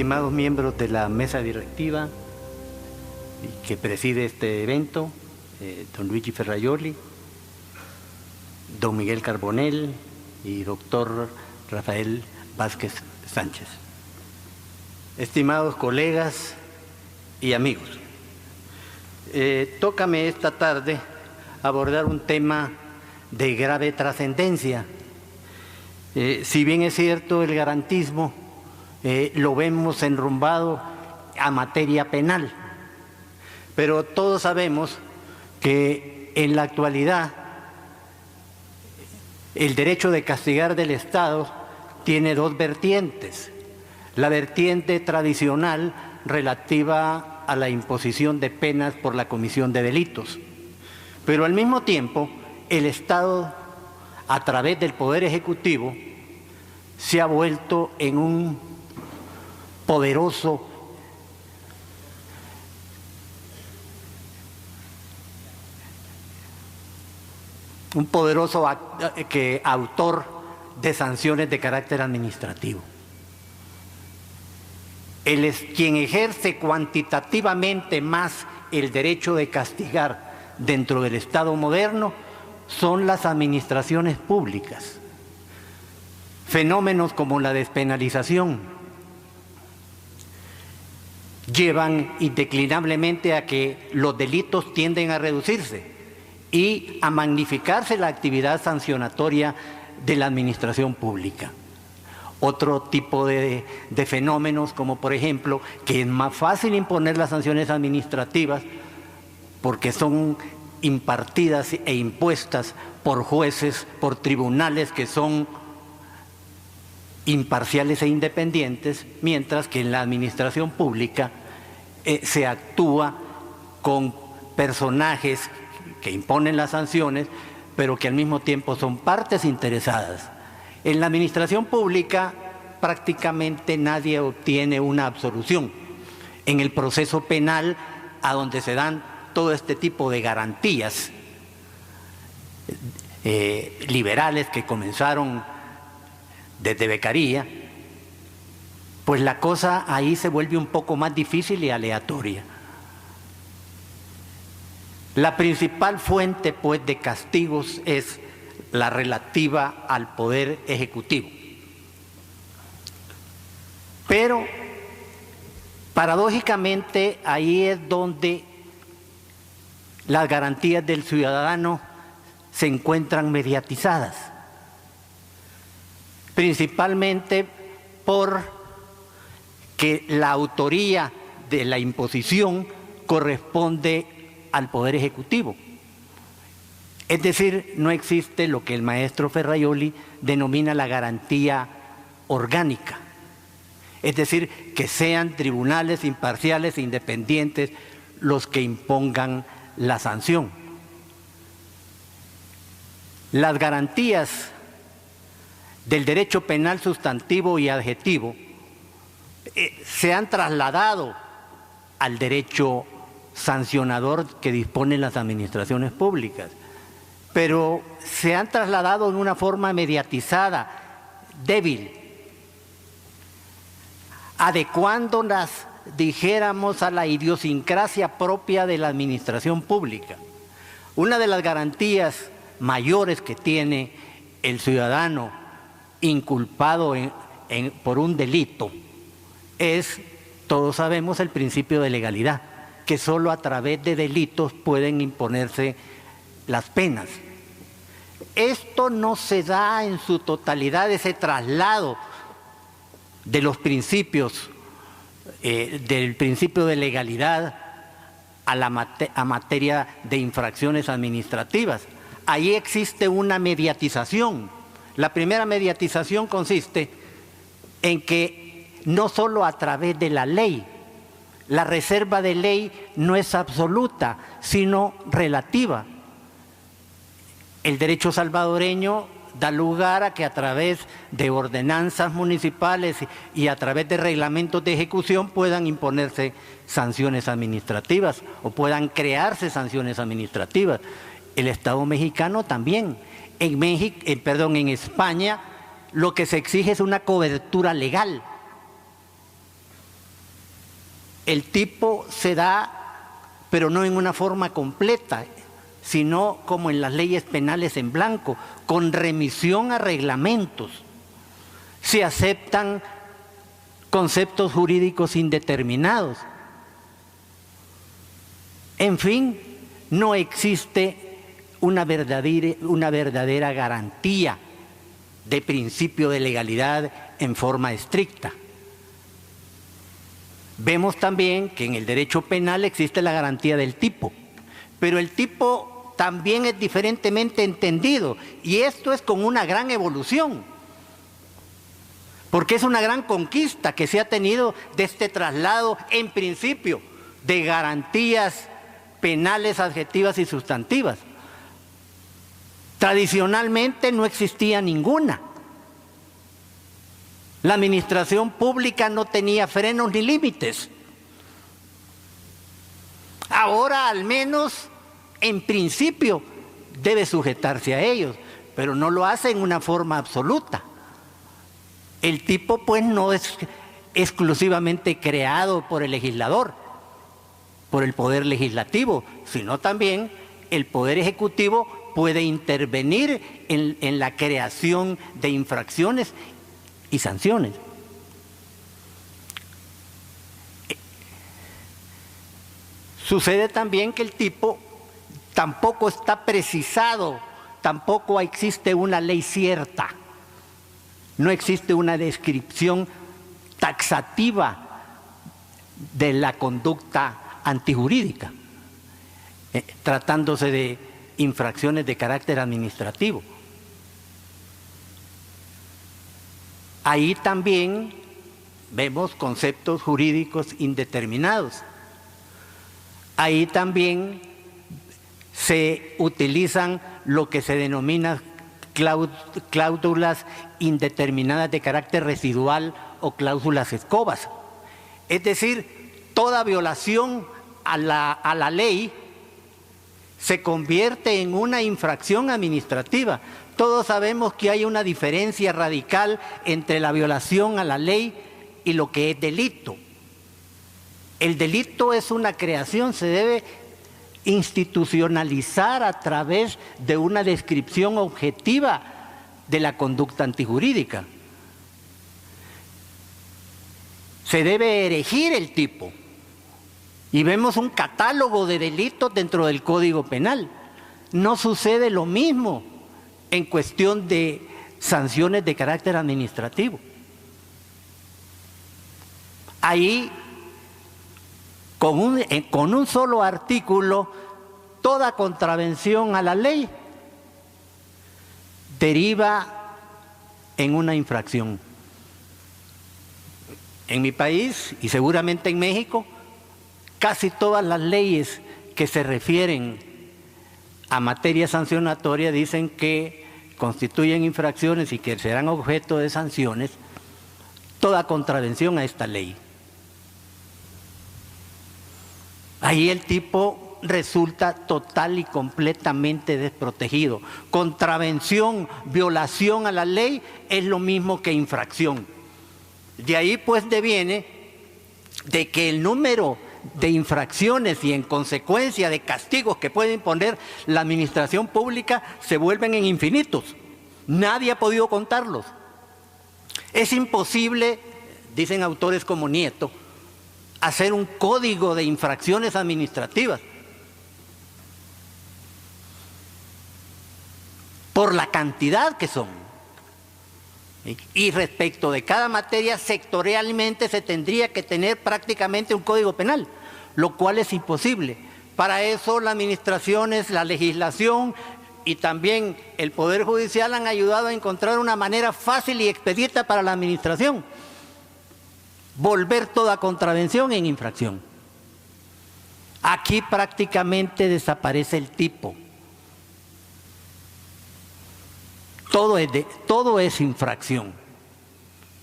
estimados miembros de la mesa directiva que preside este evento, don Luigi Ferrajoli, don Miguel Carbonell y doctor Rafael Vázquez Sánchez. Estimados colegas y amigos, tócame esta tarde abordar un tema de grave trascendencia. Si bien es cierto, el garantismo lo vemos enrumbado a materia penal, pero todos sabemos que en la actualidad el derecho de castigar del Estado tiene dos vertientes: la vertiente tradicional relativa a la imposición de penas por la comisión de delitos, pero al mismo tiempo el Estado, a través del Poder Ejecutivo, se ha vuelto en un poderoso autor de sanciones de carácter administrativo. Él es quien ejerce cuantitativamente más el derecho de castigar dentro del Estado moderno, son las administraciones públicas. Fenómenos como la despenalización llevan indeclinablemente a que los delitos tienden a reducirse y a magnificarse la actividad sancionatoria de la administración pública. Otro tipo de fenómenos, como por ejemplo, que es más fácil imponer las sanciones administrativas porque son impartidas e impuestas por jueces, por tribunales que son imparciales e independientes, mientras que en la administración pública se actúa con personajes que imponen las sanciones, pero que al mismo tiempo son partes interesadas. En la administración pública prácticamente nadie obtiene una absolución. En el proceso penal, a donde se dan todo este tipo de garantías liberales que comenzaron desde Beccaria, pues la cosa ahí se vuelve un poco más difícil y aleatoria. La principal fuente, pues, de castigos es la relativa al Poder Ejecutivo. Pero, paradójicamente, ahí es donde las garantías del ciudadano se encuentran mediatizadas, principalmente porque la autoría de la imposición corresponde al Poder Ejecutivo. Es decir, no existe lo que el maestro Ferrajoli denomina la garantía orgánica, es decir, que sean tribunales imparciales e independientes los que impongan la sanción. Las garantías del derecho penal sustantivo y adjetivo se han trasladado al derecho sancionador que disponen las administraciones públicas, pero se han trasladado en una forma mediatizada, débil, adecuándolas, dijéramos, a la idiosincrasia propia de la administración pública. Una de las garantías mayores que tiene el ciudadano inculpado por un delito es, todos sabemos, el principio de legalidad, que solo a través de delitos pueden imponerse las penas. Esto no se da en su totalidad, ese traslado de los principios, del principio de legalidad a materia de infracciones administrativas. Ahí existe una mediatización. La primera mediatización consiste en que no solo a través de la ley, la reserva de ley no es absoluta, sino relativa. El derecho salvadoreño da lugar a que a través de ordenanzas municipales y a través de reglamentos de ejecución puedan imponerse sanciones administrativas o puedan crearse sanciones administrativas. El Estado mexicano también. En España lo que se exige es una cobertura legal. el tipo se da, pero no en una forma completa, sino como en las leyes penales en blanco, con remisión a reglamentos. Se aceptan conceptos jurídicos indeterminados. En fin, no existe una verdadera garantía de principio de legalidad en forma estricta. Vemos también que en el derecho penal existe la garantía del tipo, pero el tipo también es diferentemente entendido, y esto es con una gran evolución, porque es una gran conquista que se ha tenido de este traslado, en principio, de garantías penales adjetivas y sustantivas. Tradicionalmente no existía ninguna. La administración pública no tenía frenos ni límites. Ahora, al menos, en principio, debe sujetarse a ellos, pero no lo hace en una forma absoluta. El tipo, pues, no es exclusivamente creado por el legislador, por el poder legislativo, sino también el poder ejecutivo puede intervenir en la creación de infracciones y sanciones. Sucede también que el tipo tampoco está precisado, tampoco existe una ley cierta, no existe una descripción taxativa de la conducta antijurídica, tratándose de infracciones de carácter administrativo. Ahí también vemos conceptos jurídicos indeterminados. Ahí también se utilizan lo que se denomina cláusulas indeterminadas de carácter residual o cláusulas escobas. Es decir, toda violación a la ley se convierte en una infracción administrativa. Todos sabemos que hay una diferencia radical entre la violación a la ley y lo que es delito. El delito es una creación, se debe institucionalizar a través de una descripción objetiva de la conducta antijurídica. Se debe erigir el tipo. Y vemos un catálogo de delitos dentro del Código Penal. No sucede lo mismo en cuestión de sanciones de carácter administrativo. Ahí, con un solo artículo, toda contravención a la ley deriva en una infracción. En mi país, y seguramente en México, casi todas las leyes que se refieren a materia sancionatoria dicen que constituyen infracciones y que serán objeto de sanciones toda contravención a esta ley. Ahí el tipo resulta total y completamente desprotegido. Contravención, violación a la ley es lo mismo que infracción. De ahí pues deviene de que el número de infracciones y en consecuencia de castigos que puede imponer la administración pública se vuelven en infinitos. Nadie ha podido contarlos. Es imposible, dicen autores como Nieto, hacer un código de infracciones administrativas por la cantidad que son. Y respecto de cada materia, sectorialmente se tendría que tener prácticamente un código penal, lo cual es imposible. Para eso las administraciones, la legislación y también el Poder Judicial han ayudado a encontrar una manera fácil y expedita para la administración: volver toda contravención en infracción. Aquí prácticamente desaparece el tipo. Todo es infracción.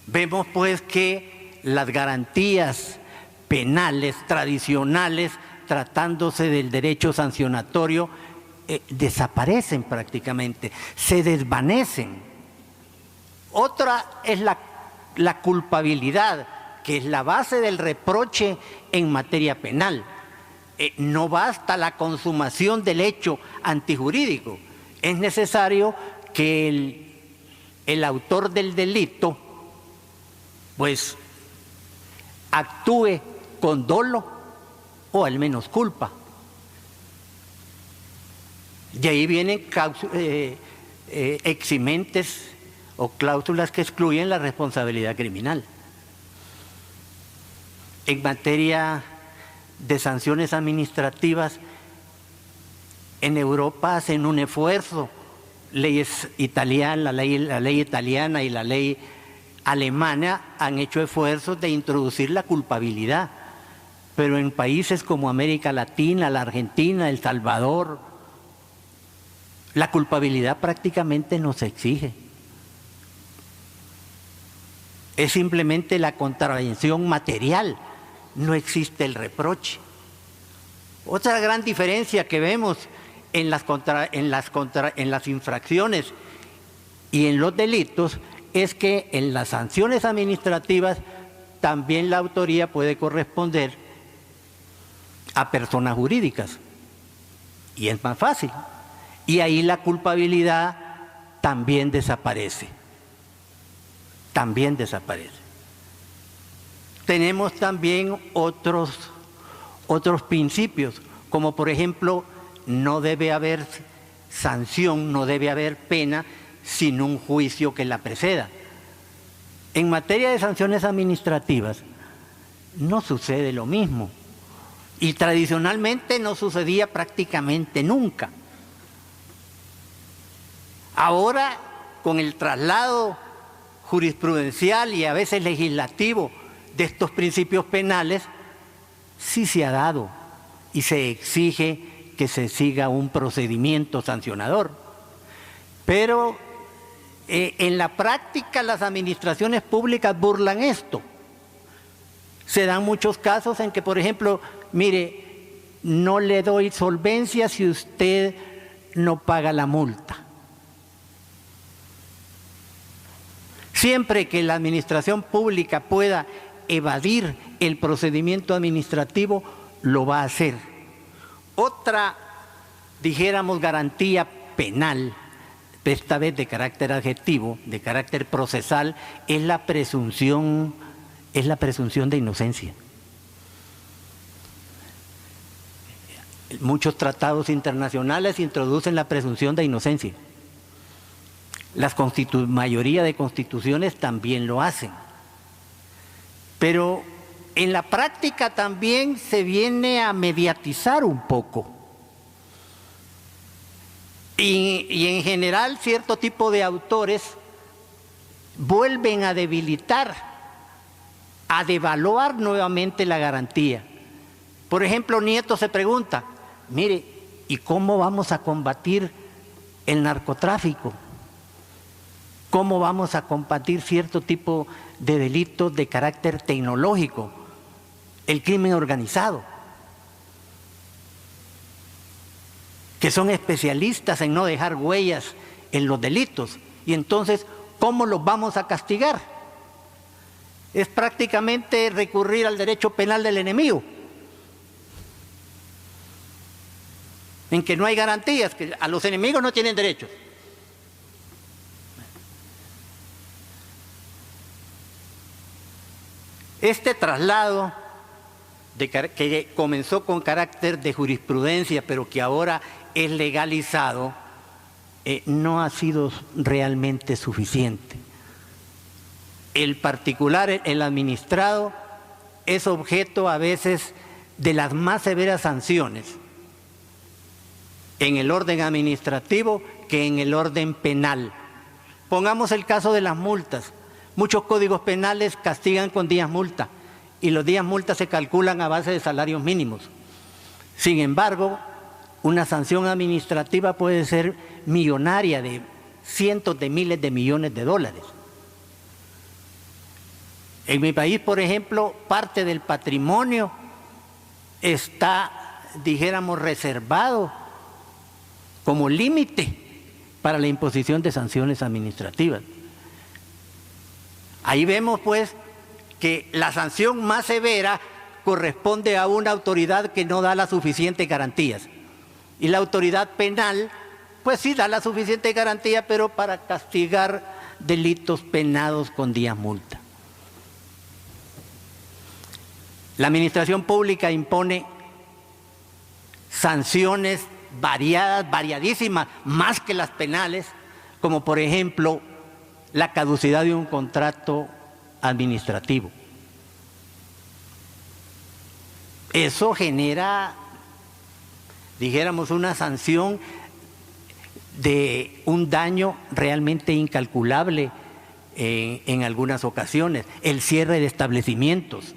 Vemos pues que las garantías penales tradicionales, tratándose del derecho sancionatorio, desaparecen prácticamente, se desvanecen. Otra es la culpabilidad, que es la base del reproche en materia penal. No basta la consumación del hecho antijurídico, es necesario que el autor del delito pues actúe con dolo o al menos culpa. De ahí vienen eximentes o cláusulas que excluyen la responsabilidad criminal. En materia de sanciones administrativas, en Europa hacen un esfuerzo, leyes italianas, la ley italiana y la ley alemana han hecho esfuerzos de introducir la culpabilidad, pero en países como América Latina, la Argentina, El Salvador, la culpabilidad prácticamente no se exige. Es simplemente la contravención material, no existe el reproche. Otra gran diferencia que vemos en las infracciones y en los delitos es que en las sanciones administrativas también la autoría puede corresponder a personas jurídicas y es más fácil. Y ahí la culpabilidad también desaparece. También desaparece. Tenemos también otros principios, como por ejemplo, no debe haber sanción, no debe haber pena sin un juicio que la preceda. En materia de sanciones administrativas no sucede lo mismo y tradicionalmente no sucedía prácticamente nunca. Ahora, con el traslado jurisprudencial y a veces legislativo de estos principios penales, sí se ha dado y se exige que se siga un procedimiento sancionador. Pero en la práctica las administraciones públicas burlan esto. Se dan muchos casos en que, por ejemplo, mire, no le doy solvencia si usted no paga la multa. Siempre que la administración pública pueda evadir el procedimiento administrativo, lo va a hacer. Otra, dijéramos, garantía penal, esta vez de carácter adjetivo, de carácter procesal, es la presunción de inocencia. Muchos tratados internacionales introducen la presunción de inocencia. La mayoría de constituciones también lo hacen. Pero en la práctica también se viene a mediatizar un poco. Y en general cierto tipo de autores vuelven a debilitar, a devaluar nuevamente la garantía. Por ejemplo, Nieto se pregunta, mire, ¿y cómo vamos a combatir el narcotráfico? ¿Cómo vamos a combatir cierto tipo de delitos de carácter tecnológico? El crimen organizado, que son especialistas en no dejar huellas en los delitos. Y entonces, ¿cómo los vamos a castigar? Es prácticamente recurrir al derecho penal del enemigo, en que no hay garantías, que a los enemigos no tienen derechos. Este traslado que comenzó con carácter de jurisprudencia, pero que ahora es legalizado, no ha sido realmente suficiente. El particular, el administrado, es objeto a veces de las más severas sanciones en el orden administrativo que en el orden penal. Pongamos el caso de las multas. Muchos códigos penales castigan con días multa y los días multa se calculan a base de salarios mínimos. Sin embargo, una sanción administrativa puede ser millonaria, de cientos de miles de millones de dólares. En mi país, por ejemplo, parte del patrimonio está, dijéramos, reservado como límite para la imposición de sanciones administrativas. Ahí vemos, pues, que la sanción más severa corresponde a una autoridad que no da las suficientes garantías. Y la autoridad penal, pues sí da la suficiente garantía, pero para castigar delitos penados con días multa. La administración pública impone sanciones variadas, variadísimas, más que las penales, como por ejemplo la caducidad de un contrato administrativo. Eso genera, dijéramos, una sanción de un daño realmente incalculable en algunas ocasiones, el cierre de establecimientos.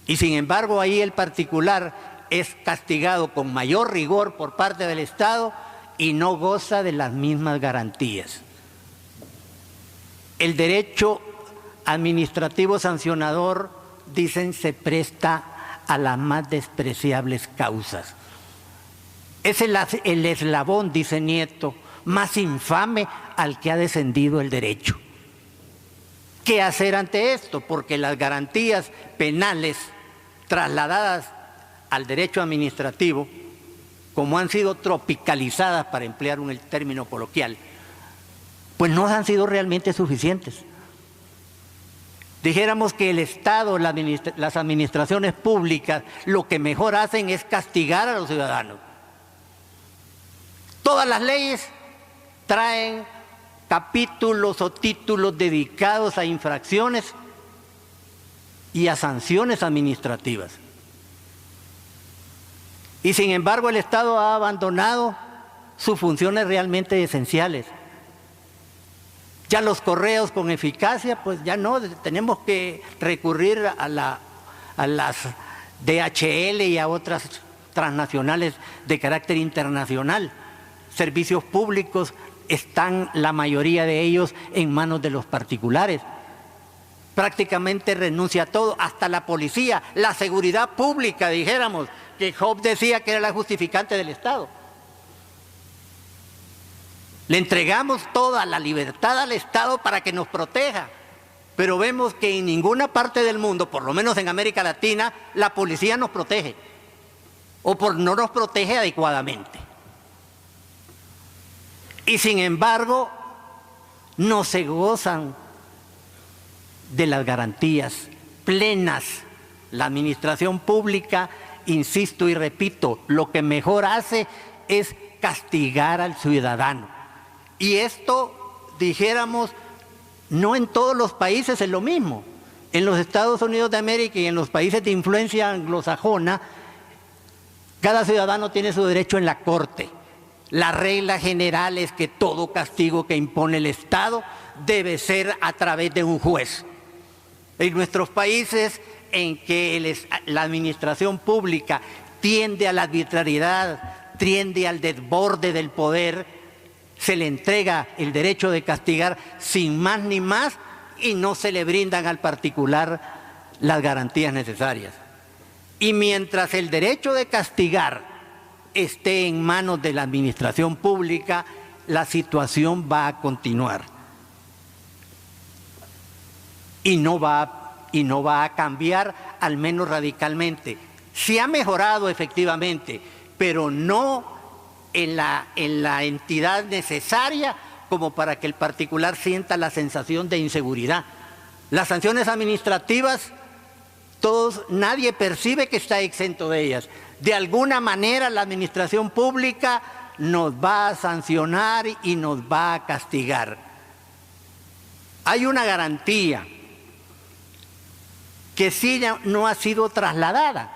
Y sin embargo ahí el particular es castigado con mayor rigor por parte del Estado y no goza de las mismas garantías. El derecho administrativo sancionador, dicen, se presta a las más despreciables causas. Es el eslabón, dice Nieto, más infame al que ha descendido el derecho. ¿Qué hacer ante esto? Porque las garantías penales trasladadas al derecho administrativo, como han sido tropicalizadas, para emplear un término coloquial, pues no han sido realmente suficientes. Dijéramos que el Estado, las administraciones públicas, lo que mejor hacen es castigar a los ciudadanos. Todas las leyes traen capítulos o títulos dedicados a infracciones y a sanciones administrativas. Y sin embargo el Estado ha abandonado sus funciones realmente esenciales. Ya los correos con eficacia, pues ya no, tenemos que recurrir a las DHL y a otras transnacionales de carácter internacional. Servicios públicos están, la mayoría de ellos, en manos de los particulares. Prácticamente renuncia a todo, hasta la policía, la seguridad pública, dijéramos, que Hobbes decía que era la justificante del Estado. Le entregamos toda la libertad al Estado para que nos proteja, pero vemos que en ninguna parte del mundo, por lo menos en América Latina, la policía nos protege, o no nos protege adecuadamente. Y sin embargo, no se gozan de las garantías plenas. La administración pública, insisto y repito, lo que mejor hace es castigar al ciudadano. Y esto, dijéramos, no en todos los países es lo mismo. En los Estados Unidos de América y en los países de influencia anglosajona, cada ciudadano tiene su derecho en la corte. La regla general es que todo castigo que impone el Estado debe ser a través de un juez. En nuestros países en que la administración pública tiende a la arbitrariedad, tiende al desborde del poder, se le entrega el derecho de castigar sin más ni más y no se le brindan al particular las garantías necesarias. Y mientras el derecho de castigar esté en manos de la administración pública, la situación va a continuar. Y no va a cambiar, al menos radicalmente. Se ha mejorado efectivamente, pero no en la entidad necesaria como para que el particular sienta la sensación de inseguridad. Las sanciones administrativas, nadie percibe que está exento de ellas. De alguna manera la administración pública nos va a sancionar y nos va a castigar. Hay una garantía que sí no ha sido trasladada,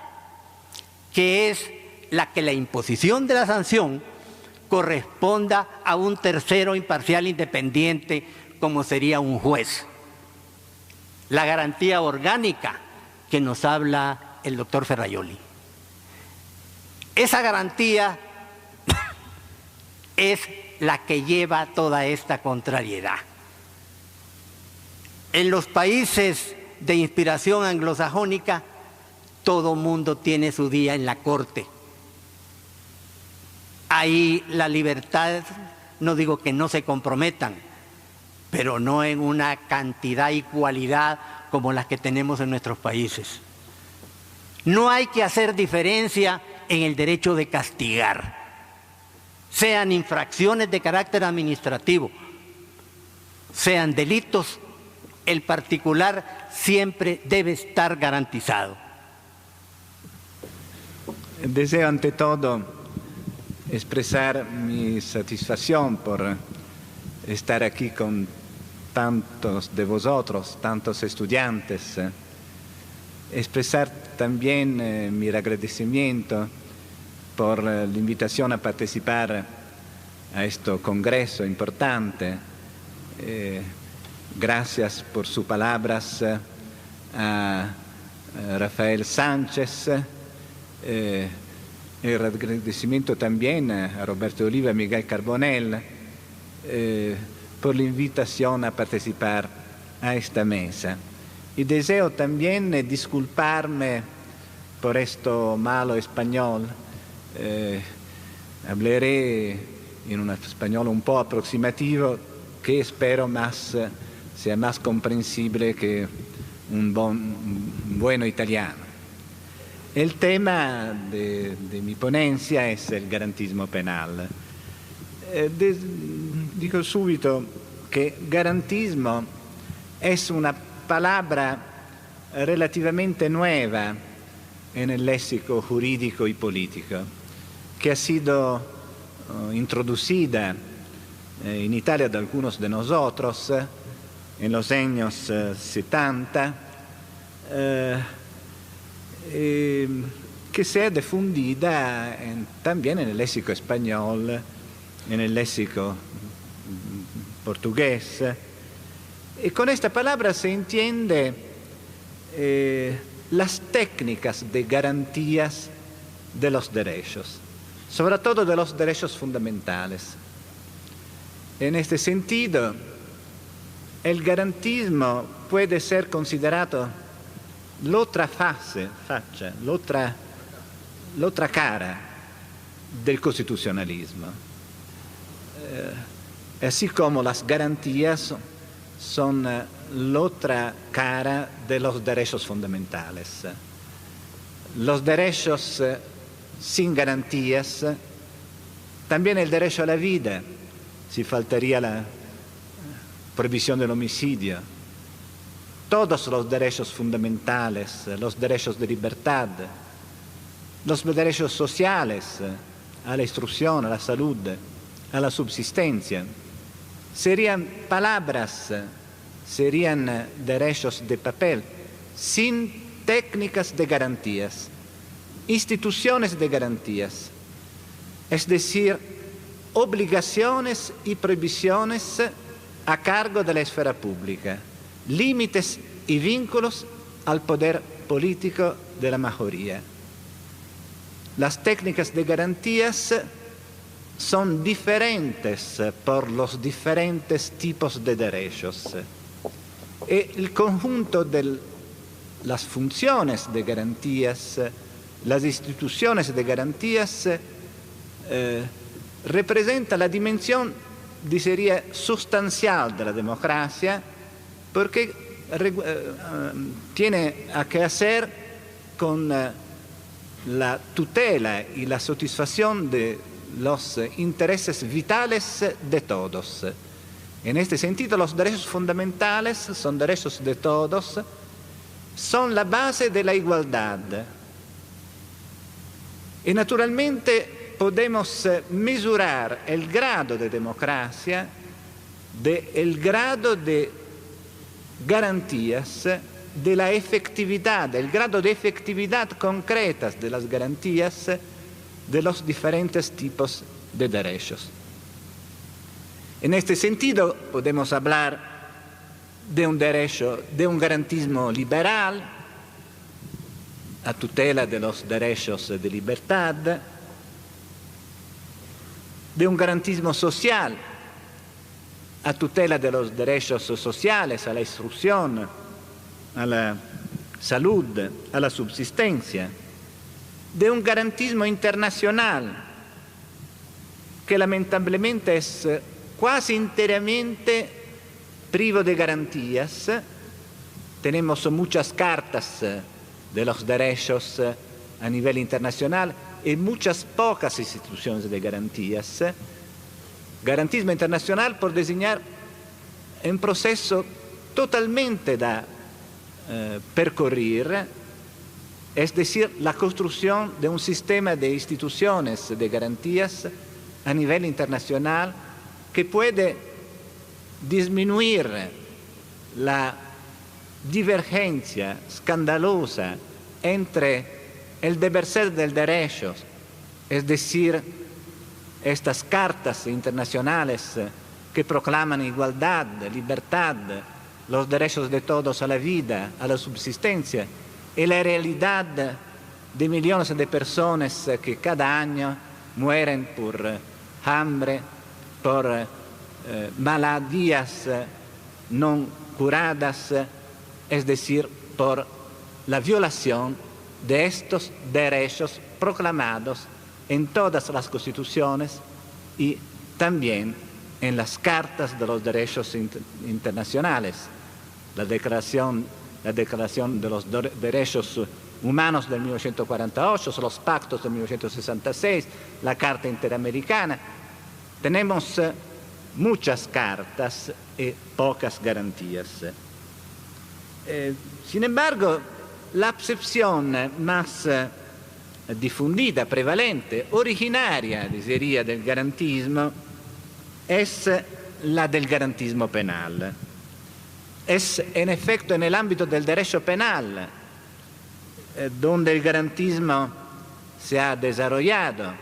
que es la que la imposición de la sanción corresponda a un tercero imparcial independiente, como sería un juez. La garantía orgánica que nos habla el doctor Ferrajoli. Esa garantía es la que lleva toda esta contrariedad. En los países de inspiración anglosajónica, todo mundo tiene su día en la corte. Ahí la libertad, no digo que no se comprometan, pero no en una cantidad y cualidad como las que tenemos en nuestros países. No hay que hacer diferencia en el derecho de castigar, sean infracciones de carácter administrativo, sean delitos, el particular siempre debe estar garantizado. Deseo ante todo expresar mi satisfacción por estar aquí con tantos de vosotros, tantos estudiantes, expresar también mi agradecimiento por la invitación a participar a este congreso importante. Gracias por sus palabras a Rafael Sánchez. El agradecimiento también a Roberto Oliva y Miguel Carbonell por la invitación a participar a esta mesa. Y deseo también disculparme por esto malo español. Hablaré en un español un poco aproximativo que espero sea más comprensible que un bueno italiano. El tema de mi ponencia es el garantismo penal. Digo subito que garantismo es una palabra relativamente nueva en el léxico jurídico y político, que ha sido introducida en Italia de algunos de nosotros en los años 70, que se ha difundida también en el léxico español, en el léxico portugués. Y con esta palabra se entiende las técnicas de garantías de los derechos, sobre todo de los derechos fundamentales. En este sentido, el garantismo puede ser considerado l'otra faccia, l'otra cara del constitucionalismo. Así como las garantías son la otra cara de los derechos fundamentales. Los derechos sin garantías, también el derecho a la vida, si faltaría la prohibición del homicidio. Todos los derechos fundamentales, los derechos de libertad, los derechos sociales, a la instrucción, a la salud, a la subsistencia, serían palabras, serían derechos de papel, sin técnicas de garantías, instituciones de garantías, es decir, obligaciones y prohibiciones a cargo de la esfera pública, límites y vínculos al poder político de la mayoría. Las técnicas de garantías son diferentes por los diferentes tipos de derechos. El conjunto de las funciones de garantías, las instituciones de garantías, representa la dimensión, diría, sustancial de la democracia, porque tiene que hacer con la tutela y la satisfacción de los intereses vitales de todos. En este sentido, los derechos fundamentales son derechos de todos, son la base de la igualdad. Y naturalmente podemos mesurar el grado de democracia, el grado de garantías, de la efectividad, el grado de efectividad concretas de las garantías de los diferentes tipos de derechos. En este sentido, podemos hablar de un derecho, de un garantismo liberal, a tutela de los derechos de libertad, de un garantismo social, a tutela de los derechos sociales, a la instrucción, a la salud, a la subsistencia, de un garantismo internacional que lamentablemente es casi enteramente privo de garantías, tenemos muchas cartas de los derechos a nivel internacional y muchas pocas instituciones de garantías. Garantismo internacional por designar un proceso totalmente da percorrer, es decir, la construcción de un sistema de instituciones de garantías a nivel internacional que puede disminuir la divergencia escandalosa entre el deber ser del derecho, es decir, estas cartas internacionales que proclaman igualdad, libertad, los derechos de todos a la vida, a la subsistencia, y la realidad de millones de personas que cada año mueren por hambre, por maladías no curadas, es decir, por la violación de estos derechos proclamados en todas las constituciones y también en las cartas de los derechos internacionales, la Declaración de los Derechos Humanos de 1948, los pactos de 1966, la Carta Interamericana. Tenemos muchas cartas y pocas garantías. Sin embargo, la acepción más difundida, prevalente, originaria, diría, del garantismo es la del garantismo penal. Es en efecto en el ámbito del derecho penal donde el garantismo se ha desarrollado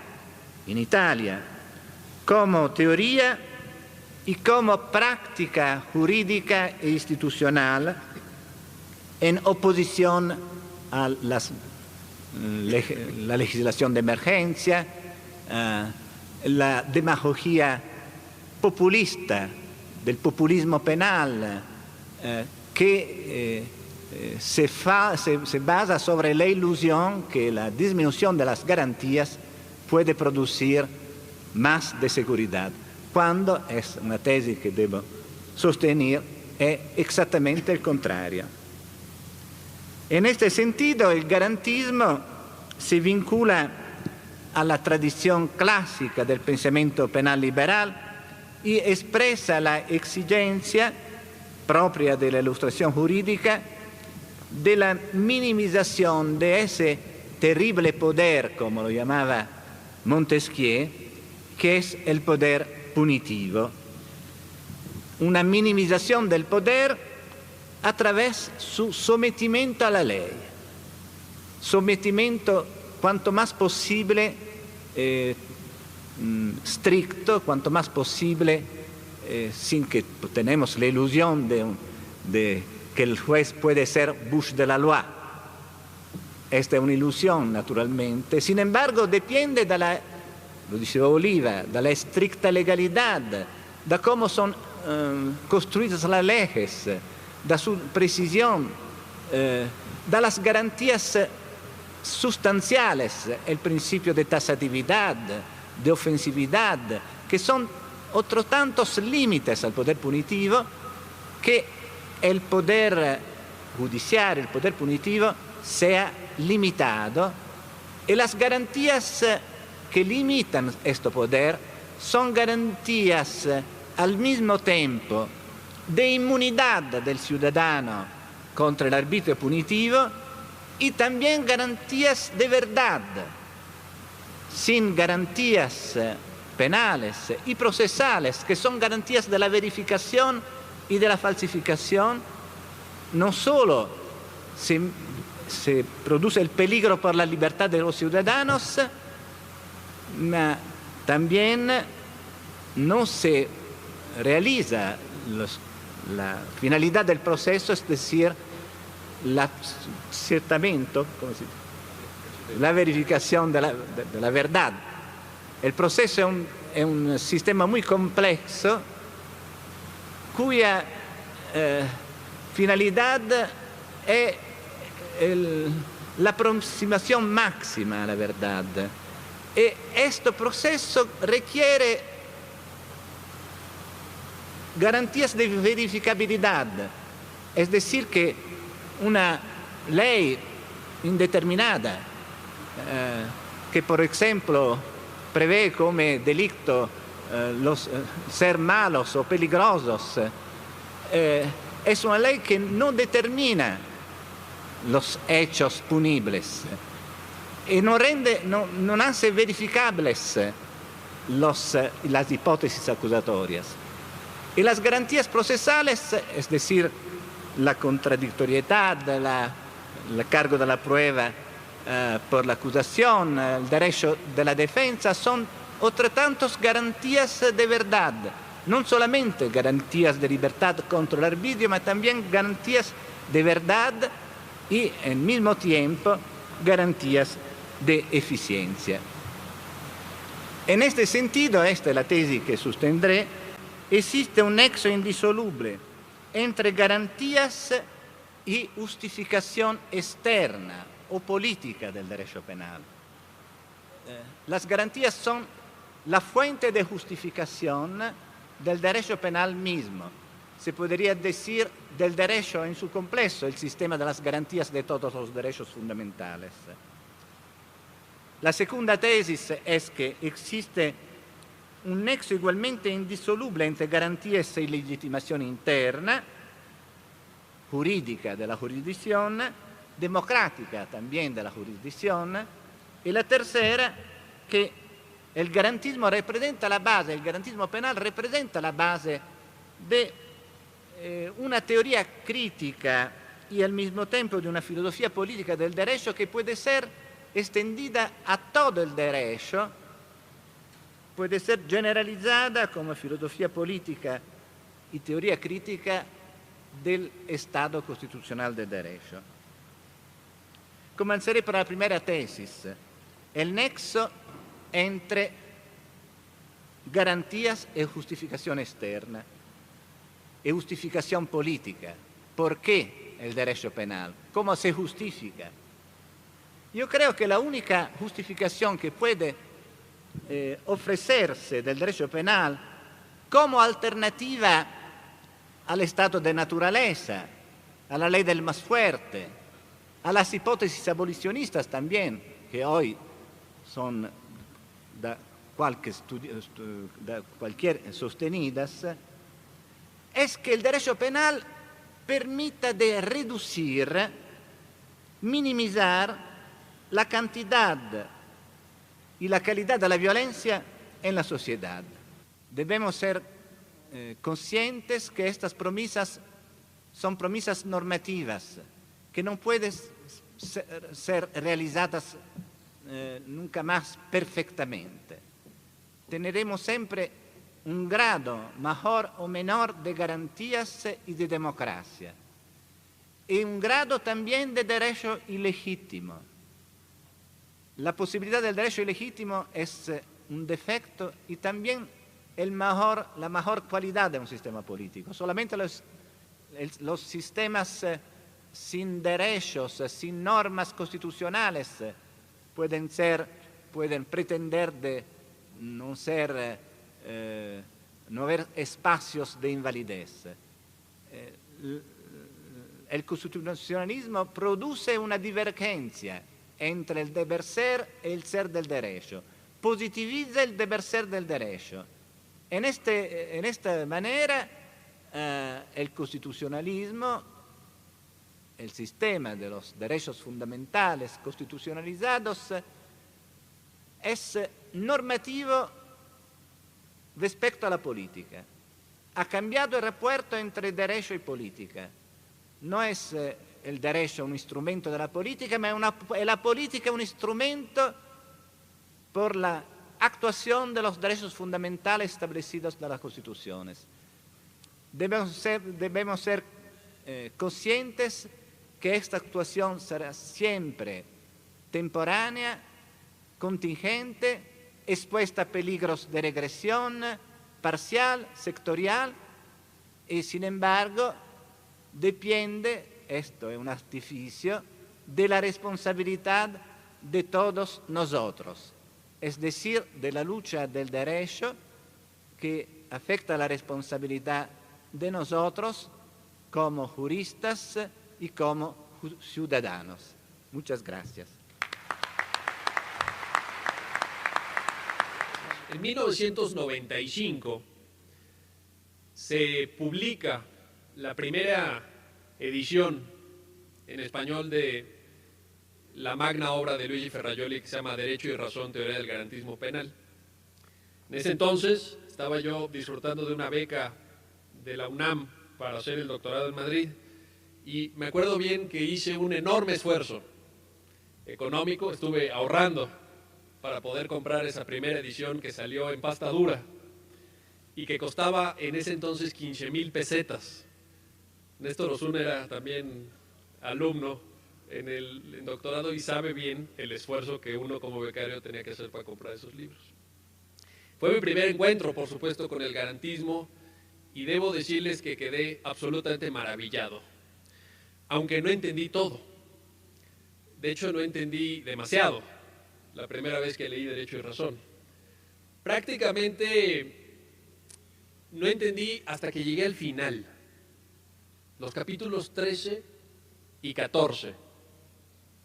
en Italia como teoría y como práctica jurídica e institucional en oposición a la legislación de emergencia, la demagogia populista del populismo penal que se basa sobre la ilusión que la disminución de las garantías puede producir más de seguridad, cuando es una tesis que debo sostener, es exactamente el contrario. En este sentido, el garantismo se vincula a la tradición clásica del pensamiento penal liberal y expresa la exigencia propia de la ilustración jurídica de la minimización de ese terrible poder, como lo llamaba Montesquieu, que es el poder punitivo. Una minimización del poder a través de su sometimiento a la ley. Sometimiento cuanto más posible stricto, cuanto más posible sin que tenemos la ilusión de que el juez puede ser bouche de la loi. Esta es una ilusión, naturalmente. Sin embargo, depende lo diceva Oliva, de la estricta legalidad, de cómo son construidas las leyes, de su precisión, de las garantías sustanciales, el principio de tasatividad, de ofensividad, que son otros tantos límites al poder punitivo, que el poder judicial, el poder punitivo, sea limitado, y las garantías que limitan este poder son garantías al mismo tiempo de inmunidad del ciudadano contra el arbitrio punitivo y también garantías de verdad. Sin garantías penales y procesales, que son garantías de la verificación y de la falsificación, no solo se produce el peligro por la libertad de los ciudadanos, ma también no se realiza la finalidad del proceso, es decir, l'accertamento, la verificación de la verdad. El proceso es un sistema muy complejo cuya finalidad es la aproximación máxima a la verdad. Y este proceso requiere garantías de verificabilidad, es decir, que una ley indeterminada que, por ejemplo, prevé como delito ser malos o peligrosos, es una ley que no determina los hechos punibles y no hace verificables las hipótesis acusatorias. Y las garantías procesales, es decir, la contradictoriedad, el cargo de la prueba por la acusación, el derecho de la defensa, son otras tantas garantías de verdad, no solamente garantías de libertad contra el arbitrio, sino también garantías de verdad y, al mismo tiempo, garantías de eficiencia. En este sentido, esta es la tesis que sostendré, existe un nexo indisoluble entre garantías y justificación externa o política del derecho penal. Las garantías son la fuente de justificación del derecho penal mismo. Se podría decir del derecho en su complejo, el sistema de las garantías de todos los derechos fundamentales. La segunda tesis es que existe un nexo igualmente indisoluble entre garantías y legitimación interna, jurídica de la jurisdicción, democrática también de la jurisdicción, y la tercera, que el garantismo representa la base, el garantismo penal representa la base de una teoría crítica y al mismo tiempo de una filosofía política del derecho que puede ser extendida a todo el derecho, puede ser generalizada como filosofía política y teoría crítica del Estado constitucional del derecho. Comenzaré por la primera tesis, el nexo entre garantías y justificación externa y justificación política. ¿Por qué el derecho penal? ¿Cómo se justifica? Yo creo que la única justificación que puede ofrecerse del derecho penal como alternativa al estado de naturaleza, a la ley del más fuerte, a las hipótesis abolicionistas también, que hoy son da cualquier sostenidas, es que el derecho penal permita de reducir, minimizar la cantidad y la calidad de la violencia en la sociedad. Debemos ser conscientes que estas promesas son promesas normativas, que no pueden ser realizadas nunca más perfectamente. Tendremos siempre un grado mayor o menor de garantías y de democracia, y un grado también de derecho ilegítimo. La posibilidad del derecho ilegítimo es un defecto y también la mejor cualidad de un sistema político. Solamente los sistemas sin derechos, sin normas constitucionales, pueden pretender de no haber espacios de invalidez. El constitucionalismo produce una divergencia entre el deber ser y el ser del derecho. Positiviza el deber ser del derecho. En esta manera, el constitucionalismo, el sistema de los derechos fundamentales constitucionalizados, es normativo respecto a la política. Ha cambiado el reparto entre derecho y política. No es el derecho un instrumento de la política, es la política un instrumento por la actuación de los derechos fundamentales establecidos de las constituciones. Debemos ser conscientes que esta actuación será siempre temporánea, contingente, expuesta a peligros de regresión parcial, sectorial, y sin embargo depende, esto es un artificio, de la responsabilidad de todos nosotros, es decir, de la lucha del derecho que afecta la responsabilidad de nosotros como juristas y como ciudadanos. Muchas gracias. En 1995 se publica la primera edición en español de la magna obra de Luigi Ferrajoli que se llama Derecho y Razón, Teoría del Garantismo Penal. En ese entonces estaba yo disfrutando de una beca de la UNAM para hacer el doctorado en Madrid y me acuerdo bien que hice un enorme esfuerzo económico, estuve ahorrando para poder comprar esa primera edición que salió en pasta dura y que costaba en ese entonces 15,000 pesetas. Néstor Osuna era también alumno en el doctorado y sabe bien el esfuerzo que uno como becario tenía que hacer para comprar esos libros. Fue mi primer encuentro, por supuesto, con el garantismo y debo decirles que quedé absolutamente maravillado, aunque no entendí todo. De hecho, no entendí demasiado la primera vez que leí Derecho y Razón. Prácticamente no entendí hasta que llegué al final, los capítulos 13 y 14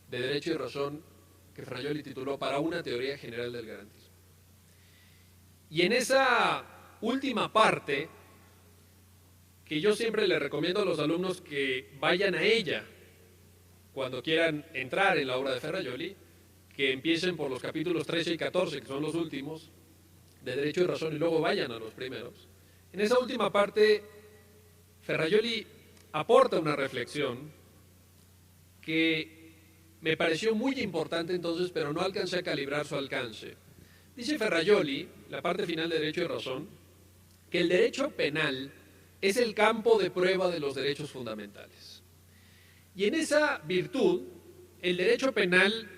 de Derecho y Razón que Ferrajoli tituló Para una teoría general del garantismo. Y en esa última parte, que yo siempre le recomiendo a los alumnos que vayan a ella cuando quieran entrar en la obra de Ferrajoli, que empiecen por los capítulos 13 y 14, que son los últimos, de Derecho y Razón, y luego vayan a los primeros. En esa última parte, Ferrajoli aporta una reflexión que me pareció muy importante entonces, pero no alcancé a calibrar su alcance. Dice Ferrajoli, la parte final de Derecho y Razón, que el derecho penal es el campo de prueba de los derechos fundamentales. Y en esa virtud, el derecho penal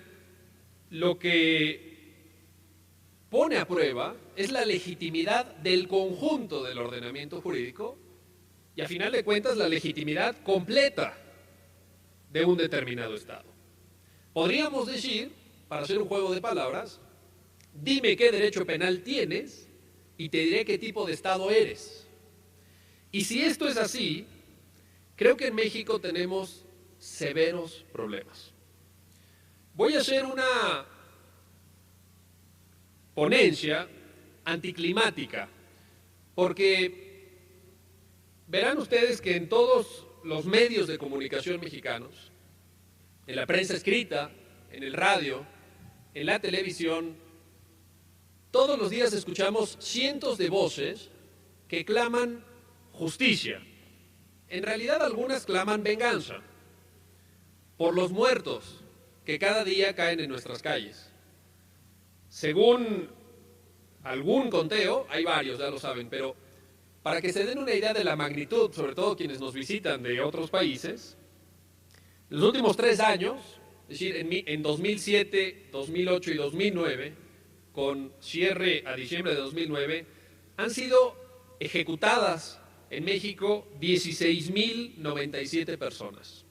lo que pone a prueba es la legitimidad del conjunto del ordenamiento jurídico y, a final de cuentas, la legitimidad completa de un determinado Estado. Podríamos decir, para hacer un juego de palabras, dime qué derecho penal tienes y te diré qué tipo de Estado eres. Y si esto es así, creo que en México tenemos severos problemas. Voy a hacer una ponencia anticlimática, porque verán ustedes que en todos los medios de comunicación mexicanos, en la prensa escrita, en el radio, en la televisión, todos los días escuchamos cientos de voces que claman justicia. En realidad algunas claman venganza por los muertos que cada día caen en nuestras calles. Según algún conteo, hay varios, ya lo saben, pero para que se den una idea de la magnitud, sobre todo quienes nos visitan de otros países, en los últimos 3 años, es decir, en 2007, 2008 y 2009, con cierre a diciembre de 2009, han sido ejecutadas en México 16,097 personas,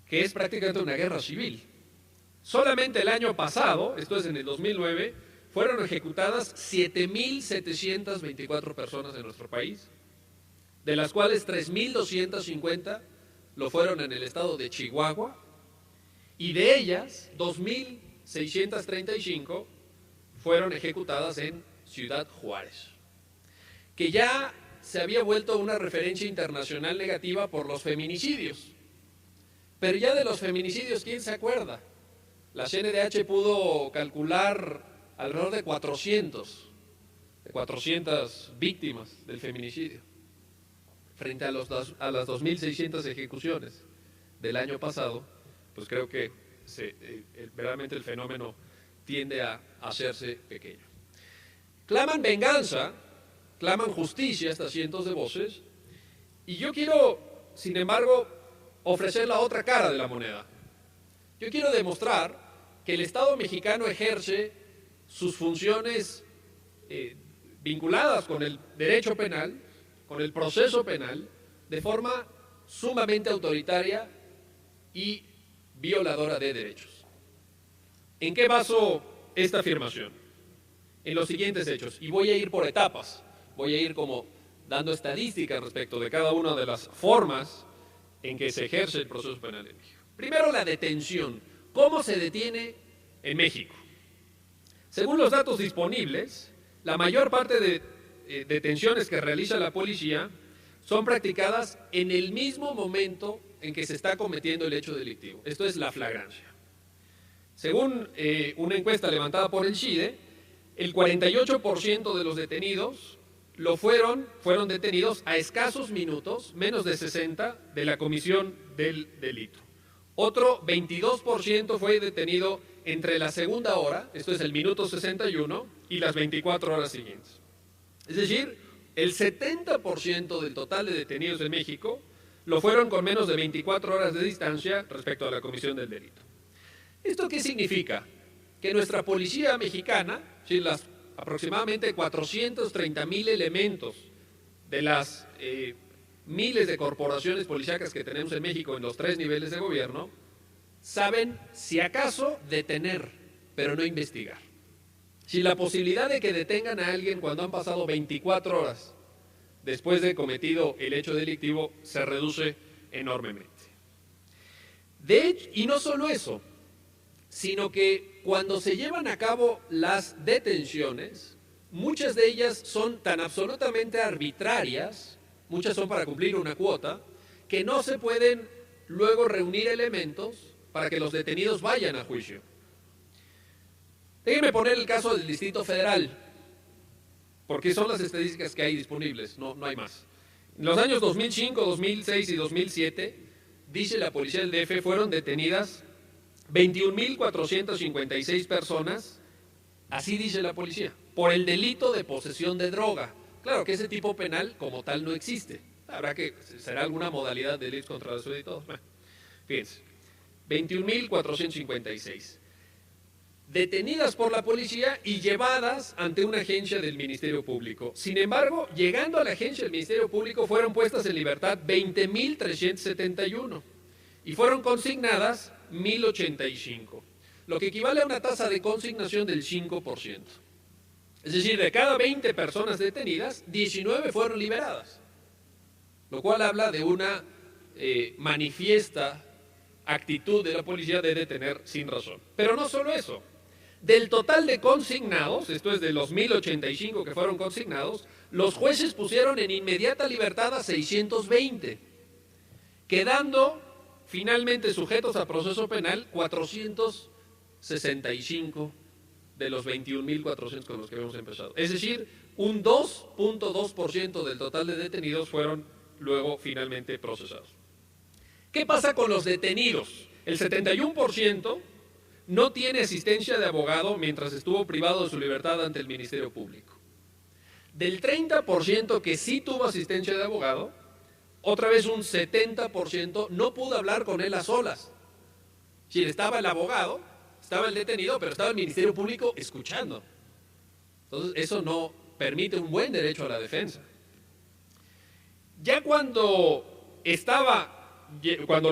que es prácticamente una guerra civil. Solamente el año pasado, esto es en el 2009, fueron ejecutadas 7,724 personas en nuestro país, de las cuales 3,250 lo fueron en el estado de Chihuahua, y de ellas 2,635 fueron ejecutadas en Ciudad Juárez, que ya se había vuelto una referencia internacional negativa por los feminicidios. Pero ya de los feminicidios, ¿quién se acuerda? La CNDH pudo calcular alrededor de 400 víctimas del feminicidio, frente a las 2,600 ejecuciones del año pasado. Pues creo que realmente el fenómeno tiende a hacerse pequeño. Claman venganza, claman justicia estas cientos de voces, y yo quiero, sin embargo, ofrecer la otra cara de la moneda. Yo quiero demostrar que el Estado mexicano ejerce sus funciones vinculadas con el derecho penal, con el proceso penal, de forma sumamente autoritaria y violadora de derechos. ¿En qué baso esta afirmación? En los siguientes hechos, y voy a ir por etapas, voy a ir como dando estadísticas respecto de cada una de las formas en que se ejerce el proceso penal en México. Primero, la detención. ¿Cómo se detiene en México? Según los datos disponibles, la mayor parte de detenciones que realiza la policía son practicadas en el mismo momento en que se está cometiendo el hecho delictivo. Esto es la flagrancia. Según una encuesta levantada por el CIDE, el 48% de los detenidos fueron detenidos a escasos minutos, menos de 60, de la comisión del delito. Otro 22% fue detenido entre la segunda hora, esto es el minuto 61, y las 24 horas siguientes. Es decir, el 70% del total de detenidos en México lo fueron con menos de 24 horas de distancia respecto a la comisión del delito. ¿Esto qué significa? Que nuestra policía mexicana, si las aproximadamente 430,000 elementos de las miles de corporaciones policíacas que tenemos en México en los 3 niveles de gobierno, saben si acaso detener, pero no investigar. Si la posibilidad de que detengan a alguien cuando han pasado 24 horas después de cometido el hecho delictivo se reduce enormemente. De hecho, y no solo eso, sino que cuando se llevan a cabo las detenciones, muchas de ellas son tan absolutamente arbitrarias, muchas son para cumplir una cuota, que no se pueden luego reunir elementos para que los detenidos vayan a juicio. Déjenme poner el caso del Distrito Federal, porque son las estadísticas que hay disponibles, no hay más. En los años 2005, 2006 y 2007, dice la policía del DF, fueron detenidas 21,456 personas, así dice la policía, por el delito de posesión de droga. Claro que ese tipo penal como tal no existe. Será alguna modalidad de delitos contra la salud y todo. Bueno, fíjense, 21,456. Detenidas por la policía y llevadas ante una agencia del Ministerio Público. Sin embargo, llegando a la agencia del Ministerio Público fueron puestas en libertad 20,371 y fueron consignadas 1,085, lo que equivale a una tasa de consignación del 5%. Es decir, de cada 20 personas detenidas, 19 fueron liberadas, lo cual habla de una manifiesta actitud de la policía de detener sin razón. Pero no solo eso. Del total de consignados, esto es de los 1,085 que fueron consignados, los jueces pusieron en inmediata libertad a 620, quedando finalmente sujetos a proceso penal 465 de los 21,400 con los que habíamos empezado. Es decir, un 2,2% del total de detenidos fueron luego finalmente procesados. ¿Qué pasa con los detenidos? El 71% no tiene asistencia de abogado mientras estuvo privado de su libertad ante el Ministerio Público. Del 30% que sí tuvo asistencia de abogado, otra vez un 70% no pudo hablar con él a solas. Si estaba el abogado, estaba el detenido, pero estaba el Ministerio Público escuchando. Entonces, eso no permite un buen derecho a la defensa. Ya cuando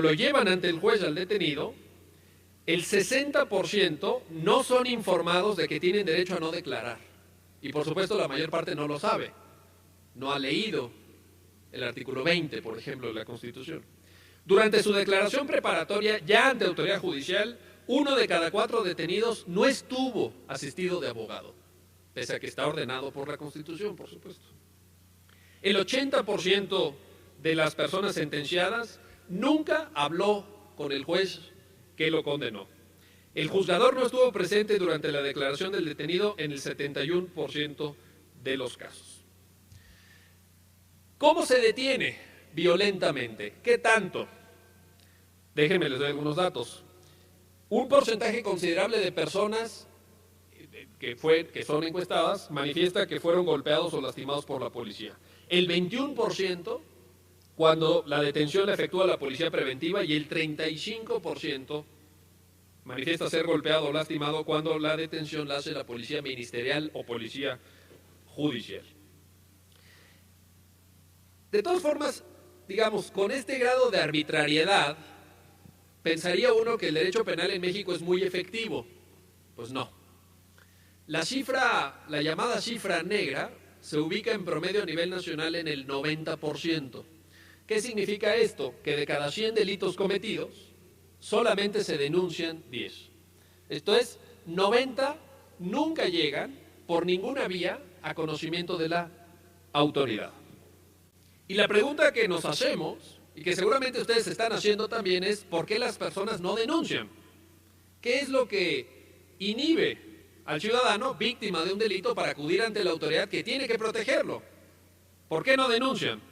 lo llevan ante el juez al detenido, el 60% no son informados de que tienen derecho a no declarar. Y por supuesto la mayor parte no lo sabe. No ha leído el artículo 20, por ejemplo, de la Constitución. Durante su declaración preparatoria, ya ante autoridad judicial, 1 de cada 4 detenidos no estuvo asistido de abogado, pese a que está ordenado por la Constitución, por supuesto. El 80% de las personas sentenciadas nunca habló con el juez que lo condenó. El juzgador no estuvo presente durante la declaración del detenido en el 71% de los casos. ¿Cómo se detiene violentamente? ¿Qué tanto? Déjenme les doy algunos datos. Un porcentaje considerable de personas que son encuestadas manifiesta que fueron golpeados o lastimados por la policía. El 21% cuando la detención la efectúa la policía preventiva y el 35% manifiesta ser golpeado o lastimado cuando la detención la hace la policía ministerial o policía judicial. De todas formas, digamos, con este grado de arbitrariedad, pensaría uno que el derecho penal en México es muy efectivo. Pues no. La llamada cifra negra, se ubica en promedio a nivel nacional en el 90%, ¿Qué significa esto? Que de cada 100 delitos cometidos, solamente se denuncian 10. Esto es, 90 nunca llegan por ninguna vía a conocimiento de la autoridad. Y la pregunta que nos hacemos, y que seguramente ustedes están haciendo también, es ¿por qué las personas no denuncian? ¿Qué es lo que inhibe al ciudadano víctima de un delito para acudir ante la autoridad que tiene que protegerlo? ¿Por qué no denuncian?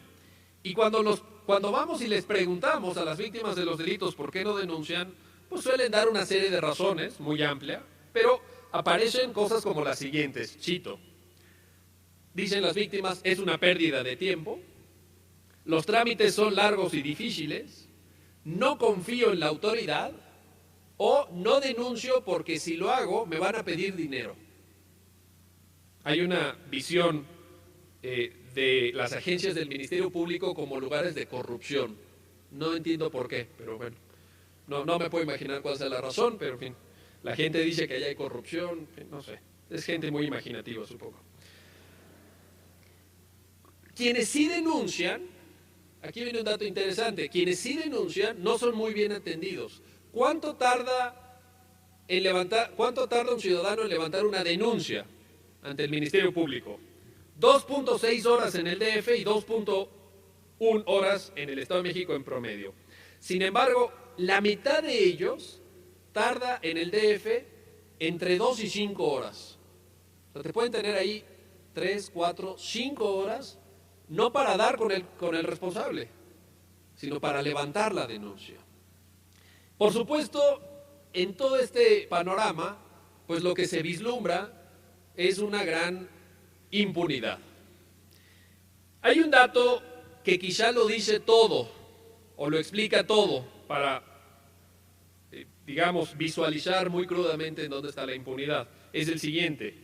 Y cuando vamos y les preguntamos a las víctimas de los delitos por qué no denuncian, pues suelen dar una serie de razones muy amplia, pero aparecen cosas como las siguientes, cito. Dicen las víctimas, es una pérdida de tiempo, los trámites son largos y difíciles, no confío en la autoridad o no denuncio porque si lo hago me van a pedir dinero. Hay una visión de las agencias del Ministerio Público como lugares de corrupción. No entiendo por qué, pero bueno, no me puedo imaginar cuál sea la razón, pero en fin, la gente dice que allá hay corrupción, no sé, es gente muy imaginativa, supongo. Quienes sí denuncian, aquí viene un dato interesante, quienes sí denuncian no son muy bien atendidos. ¿Cuánto tarda un ciudadano en levantar una denuncia ante el Ministerio Público? 2.6 horas en el DF y 2.1 horas en el Estado de México en promedio. Sin embargo, la mitad de ellos tarda en el DF entre 2 y 5 horas. O sea, te pueden tener ahí 3, 4, 5 horas, no para dar con el responsable, sino para levantar la denuncia. Por supuesto, en todo este panorama, pues lo que se vislumbra es una gran impunidad. Hay un dato que quizá lo dice todo o lo explica todo para, digamos, visualizar muy crudamente en dónde está la impunidad. Es el siguiente.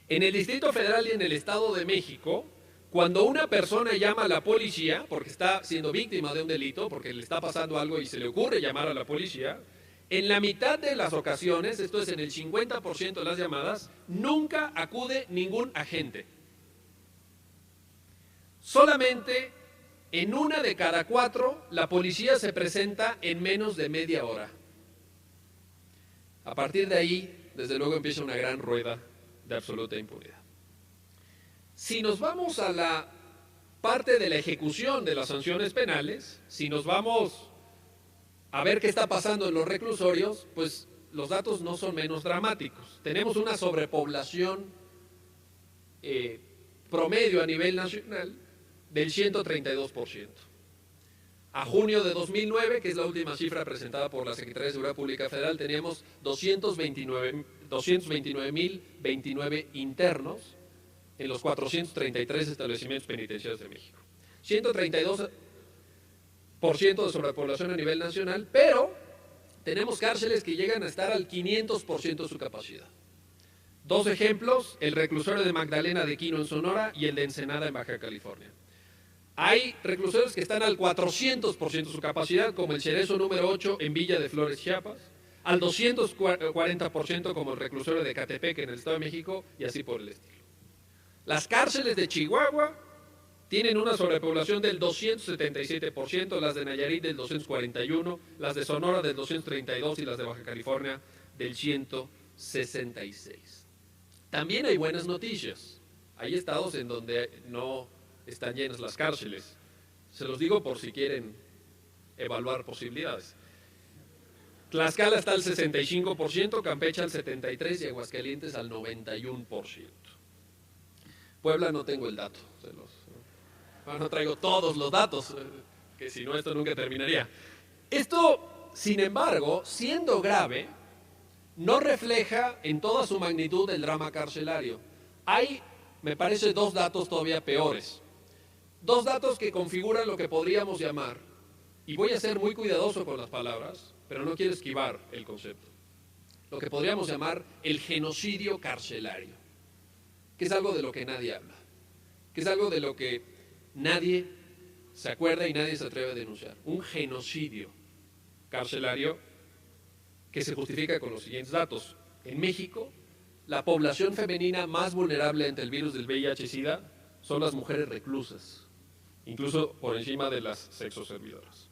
En el Distrito Federal y en el Estado de México, cuando una persona llama a la policía porque está siendo víctima de un delito, porque le está pasando algo y se le ocurre llamar a la policía, en la mitad de las ocasiones, esto es en el 50% de las llamadas, nunca acude ningún agente. Solamente en 1 de cada 4 la policía se presenta en menos de media hora. A partir de ahí, desde luego empieza una gran rueda de absoluta impunidad. Si nos vamos a la parte de la ejecución de las sanciones penales, si nos vamos a ver qué está pasando en los reclusorios, pues los datos no son menos dramáticos. Tenemos una sobrepoblación promedio a nivel nacional del 132%. A junio de 2009, que es la última cifra presentada por la Secretaría de Seguridad Pública Federal, teníamos 229.029 internos en los 433 establecimientos penitenciarios de México. 132% de sobrepoblación a nivel nacional, pero tenemos cárceles que llegan a estar al 500% de su capacidad. 2 ejemplos, el reclusorio de Magdalena de Quino en Sonora y el de Ensenada en Baja California. Hay reclusorios que están al 400% de su capacidad, como el Cerezo número 8 en Villa de Flores, Chiapas, al 240% como el reclusorio de Catepec en el Estado de México y así por el estilo. Las cárceles de Chihuahua tienen una sobrepoblación del 277%, las de Nayarit del 241%, las de Sonora del 232% y las de Baja California del 166%. También hay buenas noticias. Hay estados en donde no están llenas las cárceles. Se los digo por si quieren evaluar posibilidades. Tlaxcala está al 65%, Campeche al 73% y Aguascalientes al 91%. Puebla no tengo el dato, no traigo todos los datos, que si no esto nunca terminaría. Esto, sin embargo, siendo grave, no refleja en toda su magnitud el drama carcelario. Hay, me parece, 2 datos todavía peores. 2 datos que configuran lo que podríamos llamar, y voy a ser muy cuidadoso con las palabras, pero no quiero esquivar el concepto, lo que podríamos llamar el genocidio carcelario, que es algo de lo que nadie habla, que es algo de lo que nadie se acuerda y nadie se atreve a denunciar. Un genocidio carcelario que se justifica con los siguientes datos. En México, la población femenina más vulnerable ante el virus del VIH-Sida son las mujeres reclusas. incluso por encima de las sexoservidoras.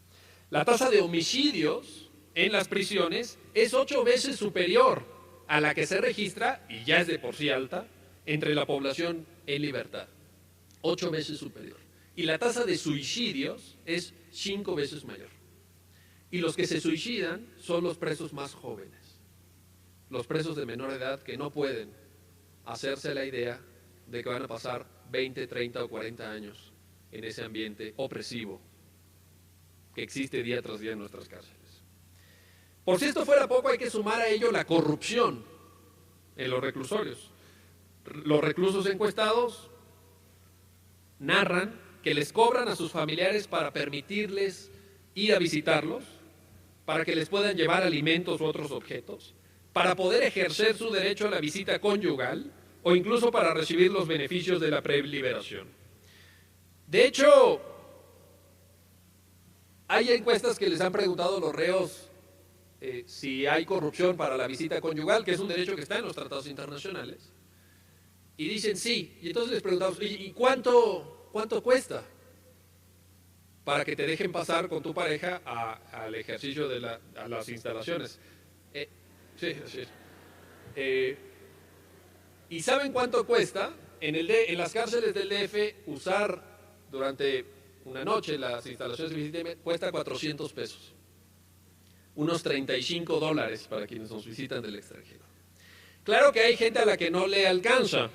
La tasa de homicidios en las prisiones es 8 veces superior a la que se registra, y ya es de por sí alta, entre la población en libertad. 8 veces superior. Y la tasa de suicidios es 5 veces mayor. Y los que se suicidan son los presos más jóvenes, los presos de menor edad que no pueden hacerse la idea de que van a pasar 20, 30 o 40 años en ese ambiente opresivo que existe día tras día en nuestras cárceles. Por si esto fuera poco, hay que sumar a ello la corrupción en los reclusorios. Los reclusos encuestados narran que les cobran a sus familiares para permitirles ir a visitarlos, para que les puedan llevar alimentos u otros objetos, para poder ejercer su derecho a la visita conyugal o incluso para recibir los beneficios de la preliberación. De hecho, hay encuestas que les han preguntado a los reos si hay corrupción para la visita conyugal, que es un derecho que está en los tratados internacionales, y dicen sí. Y entonces les preguntamos, ¿y cuánto cuesta para que te dejen pasar con tu pareja al ejercicio de a las instalaciones? Sí, así es. ¿Y saben cuánto cuesta en las cárceles del DF usar durante una noche las instalaciones de visita? Cuesta 400 pesos. Unos $35 para quienes nos visitan del extranjero. Claro que hay gente a la que no le alcanza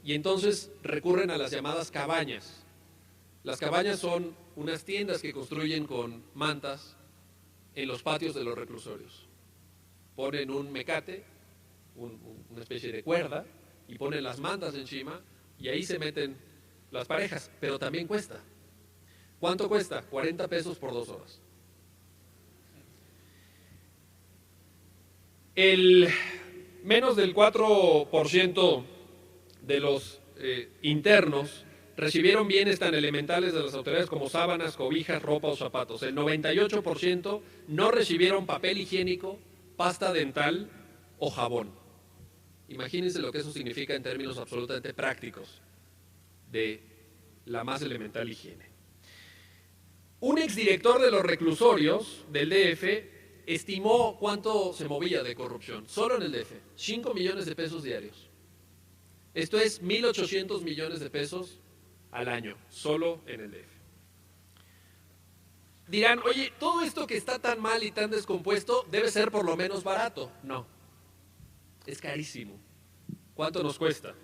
y entonces recurren a las llamadas cabañas. Las cabañas son unas tiendas que construyen con mantas en los patios de los reclusorios. Ponen un mecate, una especie de cuerda, y ponen las mantas encima y ahí se meten las parejas, pero también cuesta. ¿Cuánto cuesta? 40 pesos por 2 horas. Menos del 4% de los internos recibieron bienes tan elementales de las autoridades como sábanas, cobijas, ropa o zapatos. El 98% no recibieron papel higiénico, pasta dental o jabón. Imagínense lo que eso significa en términos absolutamente prácticos de la más elemental higiene. Un exdirector de los reclusorios del DF estimó cuánto se movía de corrupción, solo en el DF, 5 millones de pesos diarios. Esto es 1.800 millones de pesos al año, solo en el DF. Dirán, oye, todo esto que está tan mal y tan descompuesto debe ser por lo menos barato. No, es carísimo. ¿Cuánto nos cuesta?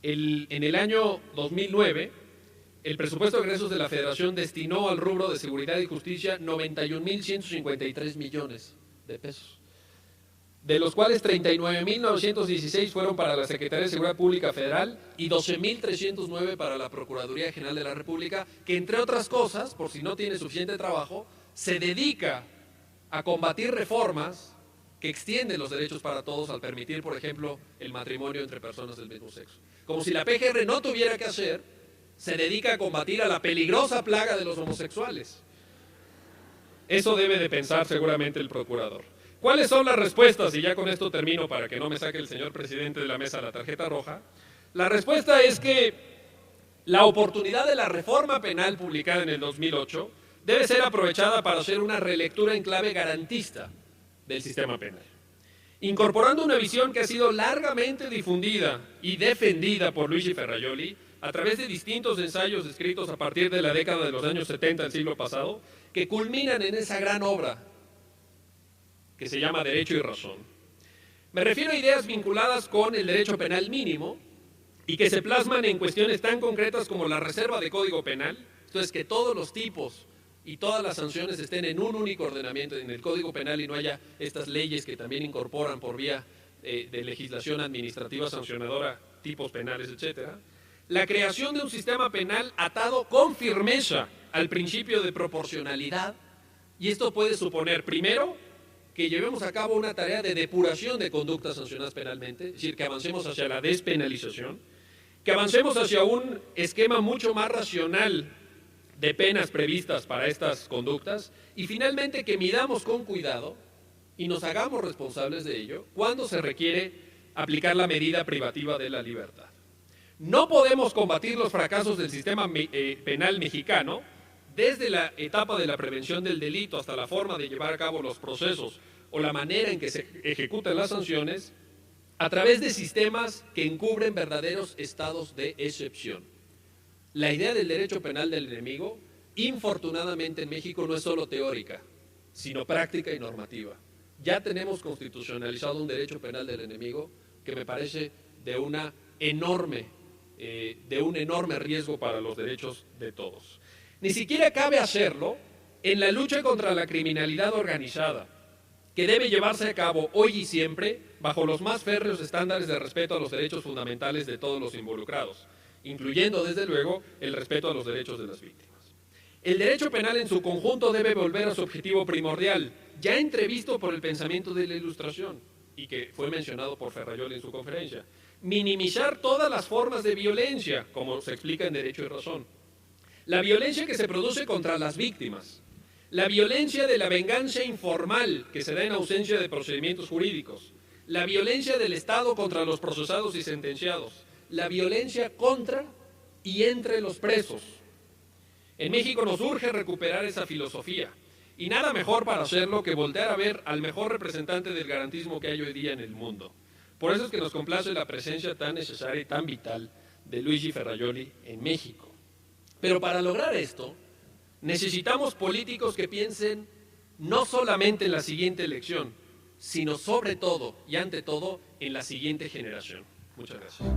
En el año 2009, el presupuesto de egresos de la Federación destinó al rubro de seguridad y justicia 91.153 millones de pesos, de los cuales 39.916 fueron para la Secretaría de Seguridad Pública Federal y 12.309 para la Procuraduría General de la República, que entre otras cosas, por si no tiene suficiente trabajo, se dedica a combatir reformas que extienden los derechos para todos al permitir, por ejemplo, el matrimonio entre personas del mismo sexo. Como si la PGR no tuviera que hacer, se dedica a combatir a la peligrosa plaga de los homosexuales. Eso debe de pensar seguramente el procurador. ¿Cuáles son las respuestas? Y ya con esto termino para que no me saque el señor presidente de la mesa la tarjeta roja. La respuesta es que la oportunidad de la reforma penal publicada en el 2008 debe ser aprovechada para hacer una relectura en clave garantista del sistema penal, incorporando una visión que ha sido largamente difundida y defendida por Luigi Ferrajoli a través de distintos ensayos escritos a partir de la década de los años 70 del siglo pasado, que culminan en esa gran obra que se llama Derecho y Razón. Me refiero a ideas vinculadas con el derecho penal mínimo y que se plasman en cuestiones tan concretas como la reserva de código penal, esto es que todos los tipos y todas las sanciones estén en un único ordenamiento en el Código Penal y no haya estas leyes que también incorporan por vía de legislación administrativa sancionadora tipos penales, etcétera. La creación de un sistema penal atado con firmeza al principio de proporcionalidad, y esto puede suponer, primero, que llevemos a cabo una tarea de depuración de conductas sancionadas penalmente, es decir, que avancemos hacia la despenalización, que avancemos hacia un esquema mucho más racional de penas previstas para estas conductas, y finalmente que midamos con cuidado y nos hagamos responsables de ello cuando se requiere aplicar la medida privativa de la libertad. No podemos combatir los fracasos del sistema penal mexicano, desde la etapa de la prevención del delito hasta la forma de llevar a cabo los procesos o la manera en que se ejecutan las sanciones, a través de sistemas que encubren verdaderos estados de excepción. La idea del derecho penal del enemigo, infortunadamente en México, no es solo teórica, sino práctica y normativa. Ya tenemos constitucionalizado un derecho penal del enemigo que me parece de un enorme riesgo para los derechos de todos. Ni siquiera cabe hacerlo en la lucha contra la criminalidad organizada, que debe llevarse a cabo hoy y siempre bajo los más férreos estándares de respeto a los derechos fundamentales de todos los involucrados, incluyendo desde luego el respeto a los derechos de las víctimas. El derecho penal en su conjunto debe volver a su objetivo primordial, ya entrevisto por el pensamiento de la Ilustración y que fue mencionado por Ferrajoli en su conferencia: minimizar todas las formas de violencia, como se explica en Derecho y Razón. La violencia que se produce contra las víctimas, la violencia de la venganza informal que se da en ausencia de procedimientos jurídicos, la violencia del Estado contra los procesados y sentenciados, la violencia contra y entre los presos. En México nos urge recuperar esa filosofía, y nada mejor para hacerlo que voltear a ver al mejor representante del garantismo que hay hoy día en el mundo. Por eso es que nos complace la presencia tan necesaria y tan vital de Luigi Ferrajoli en México. Pero para lograr esto, necesitamos políticos que piensen no solamente en la siguiente elección, sino sobre todo y ante todo en la siguiente generación. Muchas gracias.